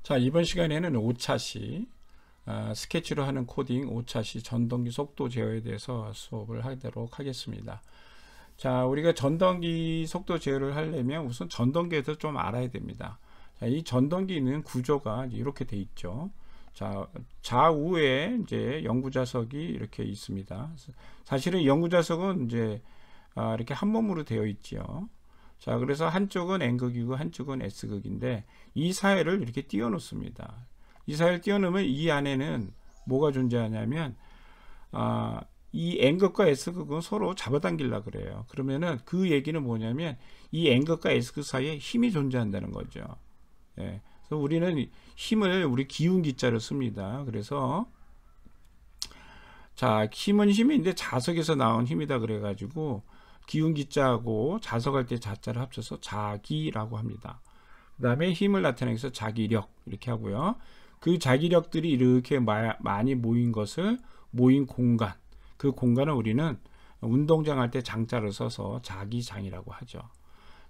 자, 이번 시간에는 5차시 스케치로 하는 코딩 5차시 전동기 속도 제어에 대해서 수업을 하도록 하겠습니다. 자, 우리가 전동기 속도 제어를 하려면 우선 전동기에서 좀 알아야 됩니다. 자, 이 전동기는 구조가 이렇게 돼 있죠. 자, 좌우에 이제 연구자석이 이렇게 있습니다. 사실은 연구자석은 이제 이렇게 한 몸으로 되어 있죠. 자, 그래서 한쪽은 N극이고 한쪽은 S극인데 이 사이를 이렇게 띄워 놓습니다. 이 사이를 띄워 놓으면 이 안에는 뭐가 존재하냐면 이 N극과 S극은 서로 잡아당기려고 그래요. 그러면은 그 얘기는 뭐냐면 이 N극과 S극 사이에 힘이 존재한다는 거죠. 예. 그래서 우리는 힘을 우리 기운 기자로 씁니다. 그래서 자, 힘은 힘인데 자석에서 나온 힘이다 그래가지고 기운 기자하고 자석할 때 자자를 합쳐서 자기라고 합니다. 그 다음에 힘을 나타내기 위해서 자기력 이렇게 하고요. 그 자기력들이 이렇게 많이 모인 것을 모인 공간, 그 공간을 우리는 운동장 할 때 장자를 써서 자기장이라고 하죠.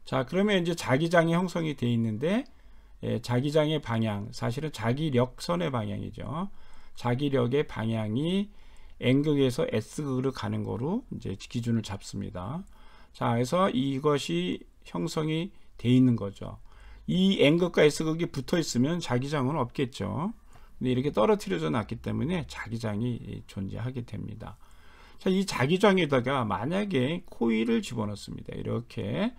자, 그러면 이제 자기장이 형성이 되어 있는데 자기장의 방향, 사실은 자기력선의 방향이죠. 자기력의 방향이 N극에서 S극으로 가는 거로 이제 기준을 잡습니다. 자, 그래서 이것이 형성이 돼 있는 거죠. 이 N극과 S극이 붙어 있으면 자기장은 없겠죠. 근데 이렇게 떨어뜨려져 놨기 때문에 자기장이 존재하게 됩니다. 자, 이 자기장에다가 만약에 코일을 집어넣습니다. 이렇게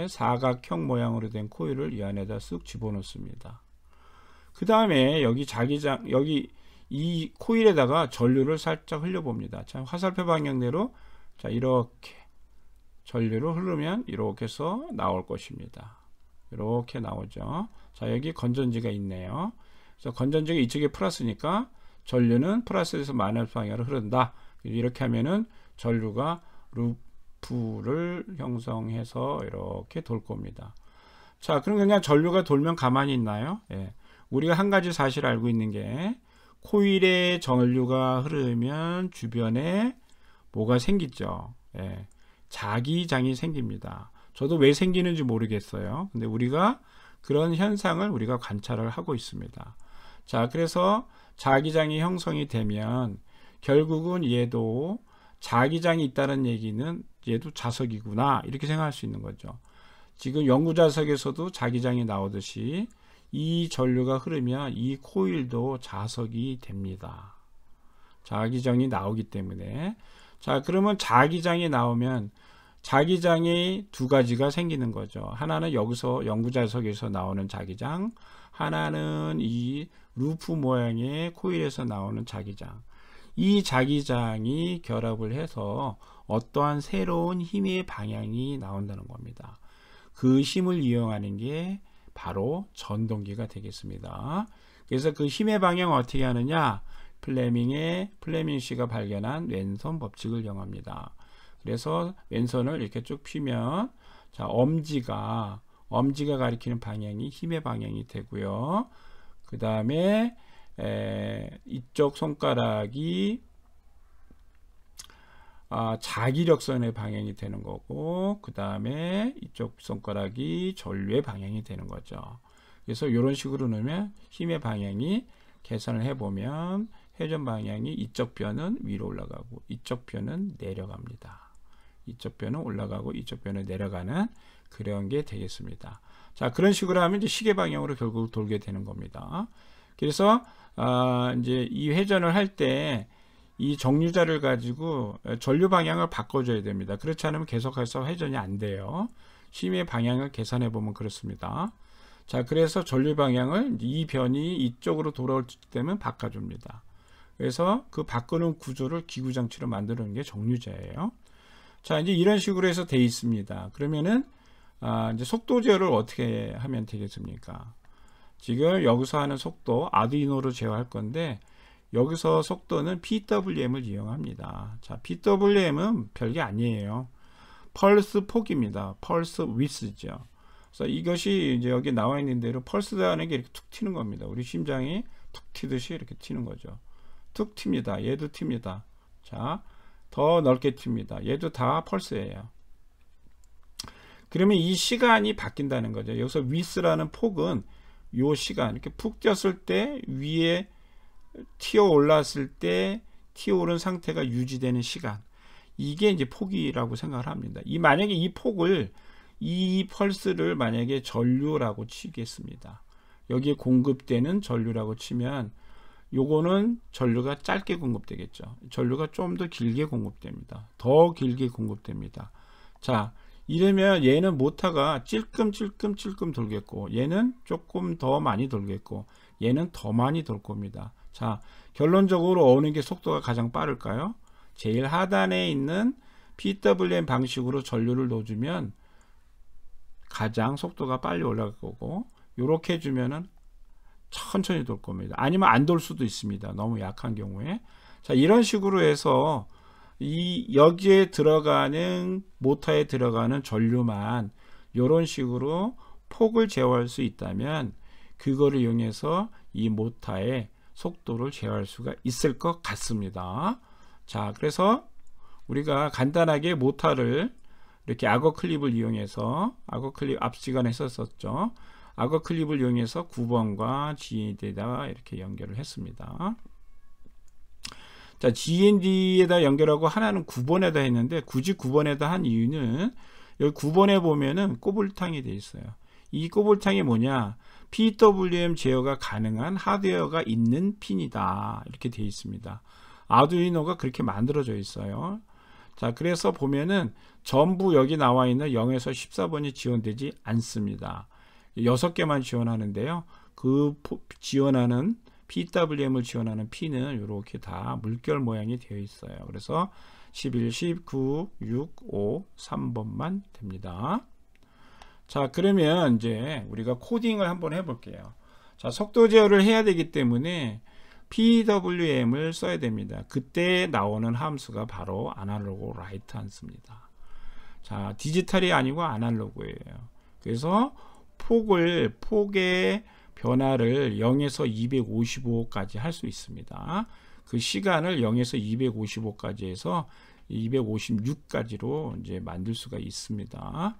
사각형 모양으로 된 코일을 이 안에다 쓱 집어넣습니다. 그 다음에 여기 자기장, 여기 이 코일에다가 전류를 살짝 흘려봅니다. 자, 화살표 방향대로 자, 이렇게 전류를 흐르면 이렇게 해서 나올 것입니다. 이렇게 나오죠. 자, 여기 건전지가 있네요. 그래서 건전지가 이쪽에 플러스니까 전류는 플러스에서 마이너스 방향으로 흐른다. 이렇게 하면은 전류가 루프를 형성해서 이렇게 돌 겁니다. 자, 그럼 그냥 전류가 돌면 가만히 있나요? 예. 우리가 한 가지 사실을 알고 있는 게 코일에 전류가 흐르면 주변에 뭐가 생기죠. 예, 자기장이 생깁니다. 저도 왜 생기는지 모르겠어요. 근데 우리가 그런 현상을 우리가 관찰을 하고 있습니다. 자, 그래서 자기장이 형성이 되면 결국은 얘도 자기장이 있다는 얘기는 얘도 자석이구나 이렇게 생각할 수 있는 거죠. 지금 연구자석에서도 자기장이 나오듯이 이 전류가 흐르면 이 코일도 자석이 됩니다. 자기장이 나오기 때문에. 자, 그러면 자기장이 나오면 자기장이 두 가지가 생기는 거죠. 하나는 여기서 연구자석에서 나오는 자기장, 하나는 이 루프 모양의 코일에서 나오는 자기장. 이 자기장이 결합을 해서 어떠한 새로운 힘의 방향이 나온다는 겁니다. 그 힘을 이용하는 게 바로 전동기가 되겠습니다. 그래서 그 힘의 방향을 어떻게 하느냐? 플레밍 씨가 발견한 왼손 법칙을 이용합니다. 그래서 왼손을 이렇게 쭉 펴면 자, 엄지가 가리키는 방향이 힘의 방향이 되고요. 그 다음에 이쪽 손가락이 자기력선의 방향이 되는 거고, 그 다음에 이쪽 손가락이 전류의 방향이 되는 거죠. 그래서 이런 식으로 넣으면 힘의 방향이 계산을 해보면 회전 방향이 이쪽 변은 위로 올라가고 이쪽 변은 내려갑니다. 이쪽 변은 올라가고 이쪽 변은 내려가는 그런 게 되겠습니다. 자, 그런 식으로 하면 이제 시계 방향으로 결국 돌게 되는 겁니다. 그래서 이제 이 회전을 할 때 이 정류자를 가지고 전류 방향을 바꿔줘야 됩니다. 그렇지 않으면 계속해서 회전이 안 돼요. 힘의 방향을 계산해 보면 그렇습니다. 자, 그래서 전류 방향을 이 변이 이쪽으로 돌아올 때면 바꿔줍니다. 그래서 그 바꾸는 구조를 기구장치로 만드는 게 정류자예요. 자, 이제 이런 식으로 해서 돼 있습니다. 그러면은 이제 속도 제어를 어떻게 하면 되겠습니까? 지금 여기서 하는 속도 아두이노로 제어할 건데 여기서 속도는 PWM을 이용합니다. 자, PWM은 별게 아니에요. 펄스 폭입니다. 펄스 위스죠. 그래서 이것이 이제 여기 나와 있는 대로 펄스라는 게 이렇게 툭 튀는 겁니다. 우리 심장이 툭 튀듯이 이렇게 튀는 거죠. 툭 튑니다. 얘도 튑니다. 자, 더 넓게 튑니다. 얘도 다 펄스예요. 그러면 이 시간이 바뀐다는 거죠. 여기서 위스라는 폭은 요 시간 이렇게 푹 뛰었을 때 위에 튀어 올랐을 때 튀어 오른 상태가 유지되는 시간, 이게 이제 폭이라고 생각을 합니다. 만약에 이 폭을, 이 펄스를 만약에 전류라고 치겠습니다. 여기에 공급되는 전류라고 치면 요거는 전류가 짧게 공급되겠죠. 전류가 좀 더 길게 공급됩니다. 더 길게 공급됩니다. 자, 이러면 얘는 모터가 찔끔찔끔 돌겠고, 얘는 조금 더 많이 돌겠고, 얘는 더 많이 돌 겁니다. 자, 결론적으로 어느 게 속도가 가장 빠를까요? 제일 하단에 있는 PWM 방식으로 전류를 넣어주면 가장 속도가 빨리 올라갈 거고, 요렇게 해주면은 천천히 돌 겁니다. 아니면 안 돌 수도 있습니다. 너무 약한 경우에. 자, 이런 식으로 해서 여기에 들어가는, 모터에 들어가는 전류만 이런 식으로 폭을 제어할 수 있다면 그거를 이용해서 이 모터의 속도를 제어할 수가 있을 것 같습니다. 자, 그래서 우리가 간단하게 모터를 이렇게 악어 클립을 이용해서, 악어 클립 앞 시간에 썼었죠. 악어 클립을 이용해서 9번과 GND에다가 이렇게 연결을 했습니다. 자, GND에다 연결하고 하나는 9번에다 했는데, 굳이 9번에다 한 이유는 여기 9번에 보면은 꼬불탕이 되어 있어요. 이 꼬불탕이 뭐냐? PWM 제어가 가능한 하드웨어가 있는 핀이다, 이렇게 되어 있습니다. 아두이노가 그렇게 만들어져 있어요. 자, 그래서 보면은 전부 여기 나와 있는 0에서 14번이 지원되지 않습니다. 6개만 지원하는데요. 그 지원하는 PWM을 지원하는 핀은 이렇게 다 물결 모양이 되어 있어요. 그래서 11, 19, 6, 5, 3번만 됩니다. 자, 그러면 이제 우리가 코딩을 한번 해볼게요. 자, 속도 제어를 해야 되기 때문에 PWM을 써야 됩니다. 그때 나오는 함수가 바로 아날로그 라이트 함수입니다. 자, 디지털이 아니고 아날로그예요. 그래서 폭의 변화를 0에서 255까지 할 수 있습니다. 그 시간을 0에서 255까지 해서 256까지로 이제 만들 수가 있습니다.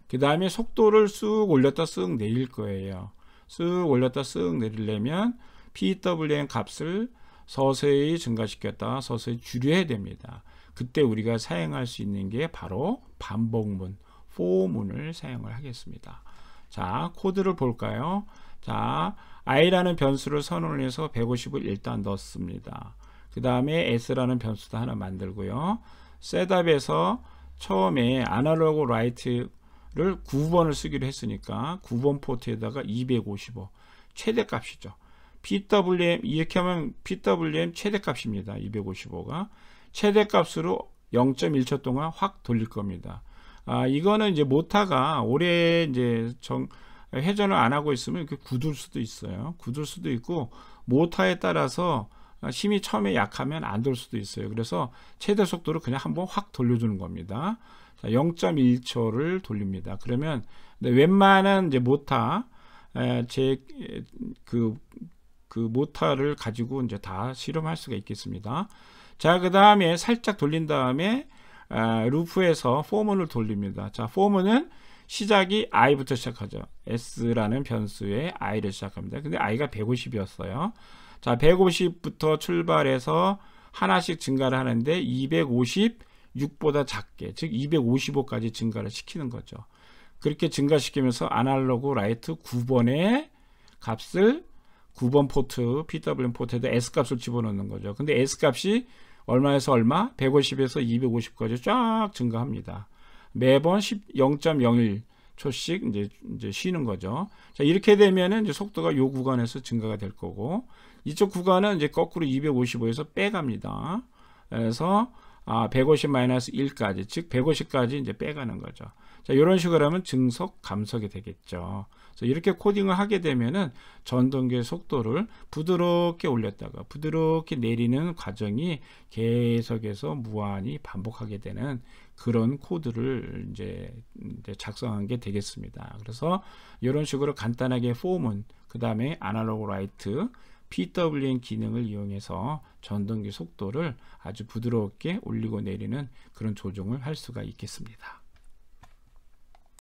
그 다음에 속도를 쑥 올렸다 쑥 내릴 거예요. 쑥 올렸다 쑥 내리려면 PWM 값을 서서히 증가시켰다 서서히 줄여야 됩니다. 그때 우리가 사용할 수 있는 게 바로 반복문, for문을 사용을 하겠습니다. 자, 코드를 볼까요? 자, i라는 변수를 선언을 해서 150을 일단 넣습니다. 그 다음에 s라는 변수도 하나 만들고요. 셋업에서 처음에 아날로그 라이트를 9번을 쓰기로 했으니까 9번 포트에다가 255 최대값이죠. PWM 이렇게 하면 PWM 최대값입니다. 255가 최대값으로 0.1초 동안 확 돌릴 겁니다. 이거는 이제 모터가 오래 이제 회전을 안 하고 있으면 이렇게 굳을 수도 있어요. 굳을 수도 있고, 모터에 따라서 힘이 처음에 약하면 안 돌 수도 있어요. 그래서 최대 속도를 그냥 한번 확 돌려주는 겁니다. 0.1초를 돌립니다. 그러면 웬만한 이제 모터, 그 모터를 가지고 이제 다 실험할 수가 있겠습니다. 자, 그 다음에 살짝 돌린 다음에 루프에서 포문을 돌립니다. 자, 포문은 시작이 i부터 시작하죠. s라는 변수에 i를 시작합니다. 근데 i가 150이었어요. 자, 150부터 출발해서 하나씩 증가를 하는데 256보다 작게, 즉 255까지 증가를 시키는 거죠. 그렇게 증가시키면서 아날로그 라이트 9번의 값을 9번 포트, PWM 포트에다 S값을 집어넣는 거죠. 근데 S값이 얼마에서 얼마? 150에서 250까지 쫙 증가합니다. 매번 0.01초씩 이제 쉬는 거죠. 자, 이렇게 되면은 이제 속도가 요 구간에서 증가가 될 거고, 이쪽 구간은 이제 거꾸로 255에서 빼갑니다. 그래서 150-1까지, 즉 150까지 이제 빼가는 거죠. 자, 이런 식으로 하면 증속, 감속이 되겠죠. 그래서 이렇게 코딩을 하게 되면은 전동기의 속도를 부드럽게 올렸다가 부드럽게 내리는 과정이 계속해서 무한히 반복하게 되는 그런 코드를 이제 작성한 게 되겠습니다. 그래서 이런 식으로 간단하게 포문, 그 다음에 아날로그 라이트, PWM 기능을 이용해서 전동기 속도를 아주 부드럽게 올리고 내리는 그런 조정을 할 수가 있겠습니다.